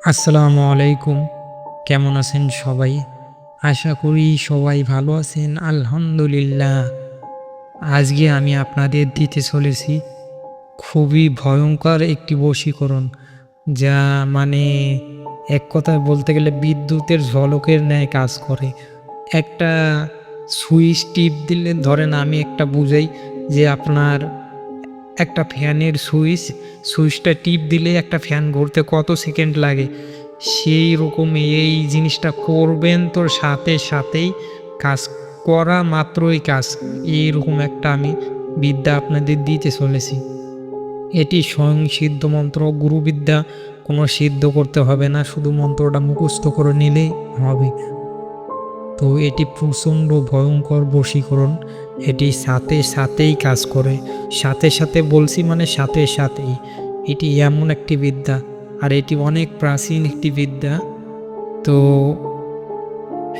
আসসালামু আলাইকুম। কেমন আছেন সবাই? আশা করি সবাই ভালো আছেন। আলহামদুলিল্লাহ। আজকে আমি আপনাদের দিতে চলেছি খুবই ভয়ংকর একটি বশীকরণ। যা মানে এক কথায় বলতে গেলে বিদ্যুতের ঝলকের ন্যায় কাজ করে। একটা সুইচ টিপ দিলে ধরেন আমি একটা বুঝাই যে আপনার একটা ফ্যানের সুইচটা টিপ দিলে একটা ফ্যান ঘুরতে কত সেকেন্ড লাগে, সেই রকম এই জিনিসটা করবেন তো সাথে সাথেই কাজ করা মাত্রই কাজ। এইরকম একটা আমি বিদ্যা আপনাদের দিতে চলেছি। এটি স্বয়ং সিদ্ধ মন্ত্র, গুরুবিদ্যা। কোনো সিদ্ধ করতে হবে না, শুধু মন্ত্রটা মুখস্থ করে নিলেই হবে। তো এটি প্রচণ্ড ভয়ঙ্কর বশীকরণ। এটি সাথে সাথেই কাজ করে। সাথে সাথে বলছি মানে সাথে সাথেই। এটি এমন একটি বিদ্যা, আর এটি অনেক প্রাচীন একটি বিদ্যা। তো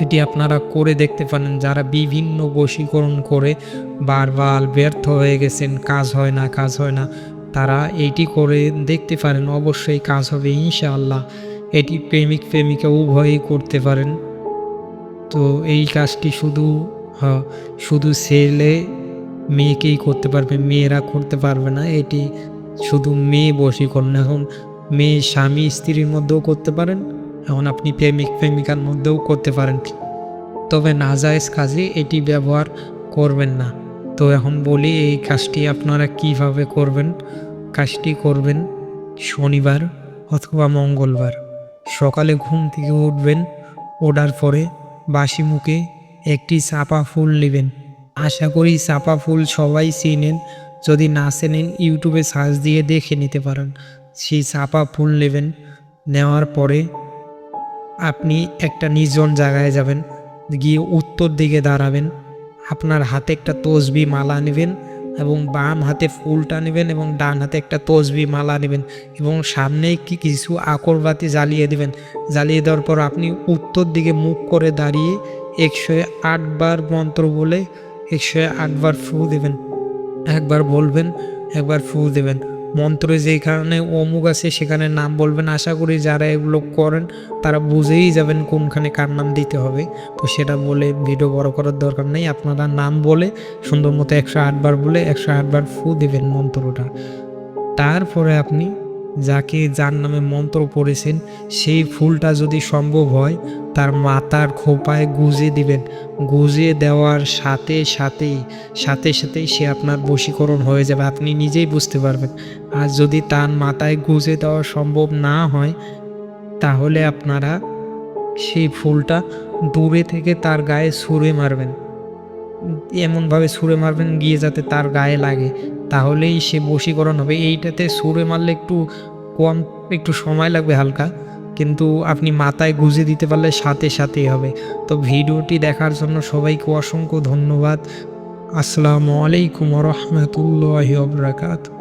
এটি আপনারা করে দেখতে পারেন, যারা বিভিন্ন বশীকরণ করে বারবার ব্যর্থ হয়ে গেছেন, কাজ হয় না কাজ হয় না, তারা এইটি করে দেখতে পারেন, অবশ্যই কাজ হবে ইনশাআল্লাহ। এটি প্রেমিক প্রেমিকা উভয়ই করতে পারেন। তো এই কাজটি শুধু ছেলে মেয়েকেই করতে পারবে, মেয়েরা করতে পারবে না। এটি শুধু মেয়ে বশীকরণ। এখন মেয়ে স্বামী স্ত্রীর মধ্যেও করতে পারেন, এখন আপনি প্রেমিক প্রেমিকার মধ্যেও করতে পারেন। তবে নাজায়েজ কাজে এটি ব্যবহার করবেন না। তো এখন বলি এই কাজটি আপনারা কিভাবে করবেন। কাজটি করবেন শনিবার অথবা মঙ্গলবার। সকালে ঘুম থেকে উঠবেন, ওঠার পরে বাসি মুখে একটি চাঁপা ফুল নেবেন। আশা করি চাঁপা ফুল সবাই চিনেন, যদি না চেনেন ইউটিউবে সার্চ দিয়ে দেখে নিতে পারেন। সেই চাঁপা ফুল নেবেন, নেওয়ার পরে আপনি একটা নির্জন জায়গায় যাবেন, গিয়ে উত্তর দিকে দাঁড়াবেন। আপনার হাতে একটা তসবি মালা নেবেন এবং বাম হাতে ফুলটা নেবেন এবং ডান হাতে একটা তসবি মালা নেবেন এবং সামনেই কিছু আকরবাতি জ্বালিয়ে দেবেন। জ্বালিয়ে দেওয়ার পর আপনি উত্তর দিকে মুখ করে দাঁড়িয়ে 108 বার মন্ত্র বলে 108 বার ফু দেবেন। একবার বলবেন, একবার ফু দেবেন। মন্ত্রে যেখানে অমুক আছে সেখানে নাম বলবেন। আশা করি যারা এগুলো করেন তারা বুঝেই যাবেন কোনখানে কার নাম দিতে হবে। তো সেটা বলে ভিডিও বড় করার দরকার নেই। আপনারা নাম বলে সুন্দর মতো 108 বার বলে 108 বার ফু দেবেন মন্ত্রটা। তারপরে আপনি যার নামে মন্ত্র পড়েছেন সেই ফুলটা যদি সম্ভব হয় তার মাথার খোঁপায় গুঁজে দিবেন। গুঁজে দেওয়ার সাথেই সে আপনার বশীকরণ হয়ে যাবে, আপনি নিজেই বুঝতে পারবেন। আর যদি তার মাথায় গুঁজে দেওয়া সম্ভব না হয়, তাহলে আপনারা সেই ফুলটা দূরে থেকে তার গায়ে ছুঁড়ে মারবেন। এমনভাবে ছুঁড়ে মারবেন গিয়ে যাতে তার গায়ে লাগে, তাহলেই সে বশীকরণ হবে। এইটাতে ছুঁড়ে মারলে একটু সময় লাগবে হালকা, কিন্তু আপনি মাথায় গুঁজে দিতে পারলে সাথেই হবে। তো ভিডিওটি দেখার জন্য সবাইকে অসংখ্য ধন্যবাদ। আসসালামু আলাইকুম ওয়া রাহমাতুল্লাহি ওয়া বারাকাতুহু।